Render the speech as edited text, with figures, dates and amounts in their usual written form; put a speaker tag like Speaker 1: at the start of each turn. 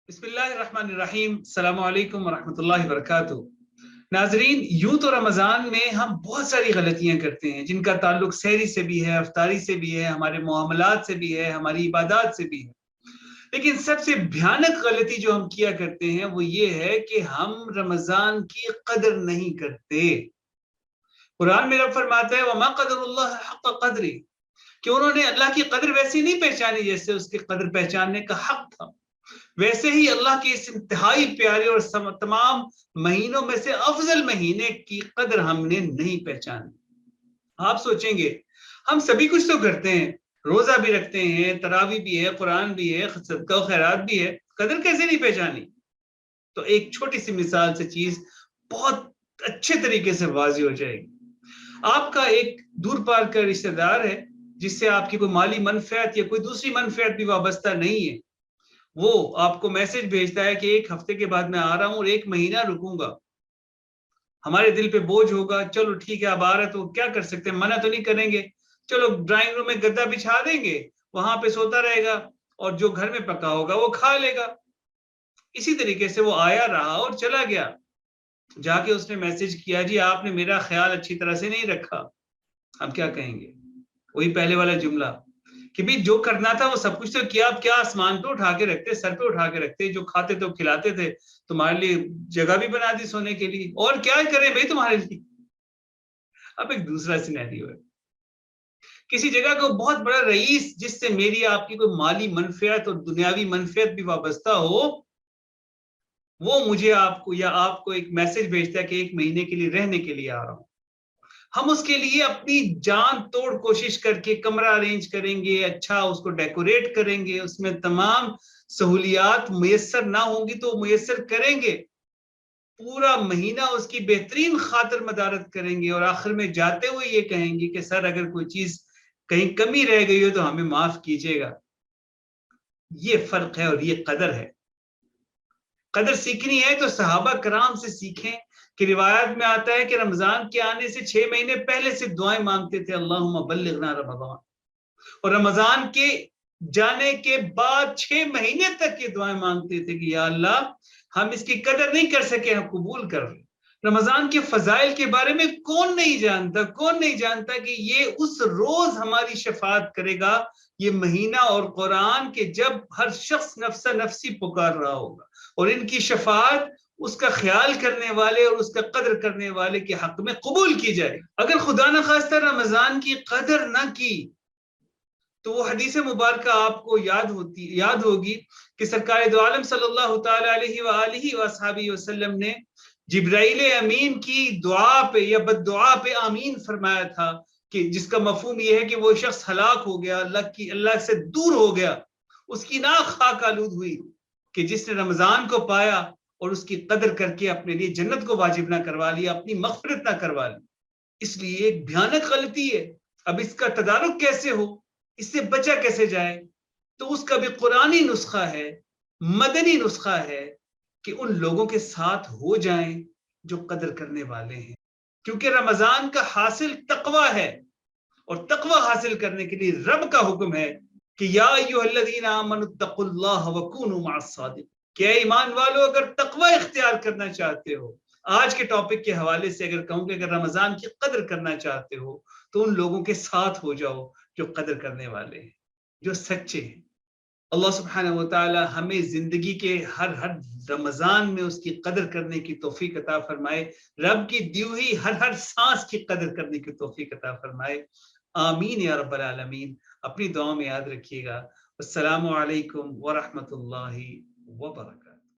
Speaker 1: بسم اللہ الرحمن الرحیم، السلام علیکم ورحمۃ اللہ وبرکاتہ۔ ناظرین، یوں تو رمضان میں ہم بہت ساری غلطیاں کرتے ہیں جن کا تعلق سحری سے بھی ہے، افطاری سے بھی ہے، ہمارے معاملات سے بھی ہے، ہماری عبادات سے بھی ہے۔ لیکن سب سے بھیانک غلطی جو ہم کیا کرتے ہیں وہ یہ ہے کہ ہم رمضان کی قدر نہیں کرتے۔ قرآن میں رب فرماتا ہے وَمَا قَدَرُ اللَّهَ حَقَّ قَدْرِهِ، کہ انہوں نے اللہ کی قدر ویسی نہیں پہچانی جیسے اس کی قدر پہچاننے کا حق تھا۔ ویسے ہی اللہ کے اس انتہائی پیارے اور تمام مہینوں میں سے افضل مہینے کی قدر ہم نے نہیں پہچانی۔ آپ سوچیں گے ہم سبھی کچھ تو کرتے ہیں، روزہ بھی رکھتے ہیں، تراویح بھی ہے، قرآن بھی ہے، صدقہ و خیرات بھی ہے، قدر کیسے نہیں پہچانی؟ تو ایک چھوٹی سی مثال سے چیز بہت اچھے طریقے سے واضح ہو جائے گی۔ آپ کا ایک دور پار کا رشتہ دار ہے جس سے آپ کی کوئی مالی منفعت یا کوئی دوسری منفعت بھی وابستہ نہیں ہے، وہ آپ کو میسج بھیجتا ہے کہ ایک ہفتے کے بعد میں آ رہا ہوں اور ایک مہینہ رکوں گا۔ ہمارے دل پہ بوجھ ہوگا، چلو ٹھیک ہے اب آ رہا ہے تو کیا کر سکتے ہیں، منع تو نہیں کریں گے، چلو ڈرائنگ روم میں گدا بچھا دیں گے، وہاں پہ سوتا رہے گا اور جو گھر میں پکا ہوگا وہ کھا لے گا۔ اسی طریقے سے وہ آیا رہا اور چلا گیا، جا کے اس نے میسج کیا جی آپ نے میرا خیال اچھی طرح سے نہیں رکھا۔ اب کیا کہیں گے؟ وہی پہلے والا جملہ کہ بھی جو کرنا تھا وہ سب کچھ تو کیا، اب کیا آسمان پہ اٹھا کے رکھتے، سر پہ اٹھا کے رکھتے، جو کھاتے تو کھلاتے تھے، تمہارے لیے جگہ بھی بنا دی سونے کے لیے، اور کیا کریں بھائی تمہارے لیے۔ اب ایک دوسرا سینیریو ہے، کسی جگہ کو بہت بڑا رئیس جس سے میری آپ کی کوئی مالی منفعت اور دنیاوی منفعت بھی وابستہ ہو، وہ مجھے آپ کو ایک میسج بھیجتا ہے کہ ایک مہینے کے لیے رہنے کے لیے آ رہا ہوں۔ ہم اس کے لیے اپنی جان توڑ کوشش کر کے کمرہ ارینج کریں گے، اچھا اس کو ڈیکوریٹ کریں گے، اس میں تمام سہولیات میسر نہ ہوں گی تو میسر کریں گے، پورا مہینہ اس کی بہترین خاطر مدارت کریں گے، اور آخر میں جاتے ہوئے یہ کہیں گے کہ سر اگر کوئی چیز کہیں کمی رہ گئی ہو تو ہمیں معاف کیجیے گا۔ یہ فرق ہے اور یہ قدر ہے۔ قدر سیکھنی ہے تو صحابہ کرام سے سیکھیں، کہ روایت میں آتا ہے کہ رمضان کے آنے سے 6 مہینے پہلے سے دعائیں مانگتے تھے اللہم بلغنا رمضان، اور رمضان کے جانے کے بعد 6 مہینے تک یہ دعائیں مانگتے تھے کہ یا اللہ ہم اس کی قدر نہیں کر سکے، ہم قبول کر لیں۔ رمضان کے فضائل کے بارے میں کون نہیں جانتا کہ یہ اس روز ہماری شفاعت کرے گا، یہ مہینہ اور قرآن کے جب ہر شخص نفسہ نفسی پکار رہا ہوگا، اور ان کی شفاعت اس کا خیال کرنے والے اور اس کا قدر کرنے والے کے حق میں قبول کی جائے۔ اگر خدا نخواستہ رمضان کی قدر نہ کی تو وہ حدیث مبارکہ آپ کو یاد ہوگی کہ سرکار دو عالم صلی اللہ تعالی علیہ وآلہ وصحبہ وسلم نے جبرائیل امین کی دعا پہ یا بد دعا پہ آمین فرمایا تھا، کہ جس کا مفہوم یہ ہے کہ وہ شخص ہلاک ہو گیا، اللہ سے دور ہو گیا، اس کی ناک خاک آلود ہوئی، کہ جس نے رمضان کو پایا اور اس کی قدر کر کے اپنے لیے جنت کو واجب نہ کروا لیا، اپنی مغفرت نہ کروا لی۔ اس لیے ایک بھیانک غلطی ہے۔ اب اس کا تدارک کیسے ہو، اس سے بچا کیسے جائے، تو اس کا بھی قرآنی نسخہ ہے، مدنی نسخہ ہے، کہ ان لوگوں کے ساتھ ہو جائیں جو قدر کرنے والے ہیں، کیونکہ رمضان کا حاصل تقوی ہے، اور تقوی حاصل کرنے کے لیے رب کا حکم ہے کہ یا ایھا الذین آمنوا اتقوا اللہ وکونوا مع الصادقین، کہ اے ایمان والو اگر تقوی اختیار کرنا چاہتے ہو، آج کے ٹاپک کے حوالے سے اگر کہوں کہ اگر رمضان کی قدر کرنا چاہتے ہو تو ان لوگوں کے ساتھ ہو جاؤ جو قدر کرنے والے ہیں، جو سچے ہیں۔ اللہ سبحانہ وتعالی ہمیں زندگی کے ہر رمضان میں اس کی قدر کرنے کی توفیق عطا فرمائے، رب کی دی ہوئی ہر سانس کی قدر کرنے کی توفیق عطا فرمائے، آمین یا رب العالمین۔ اپنی دعا میں یاد رکھیے گا۔ السلام علیکم ورحمۃ اللہ وبرکاتہ۔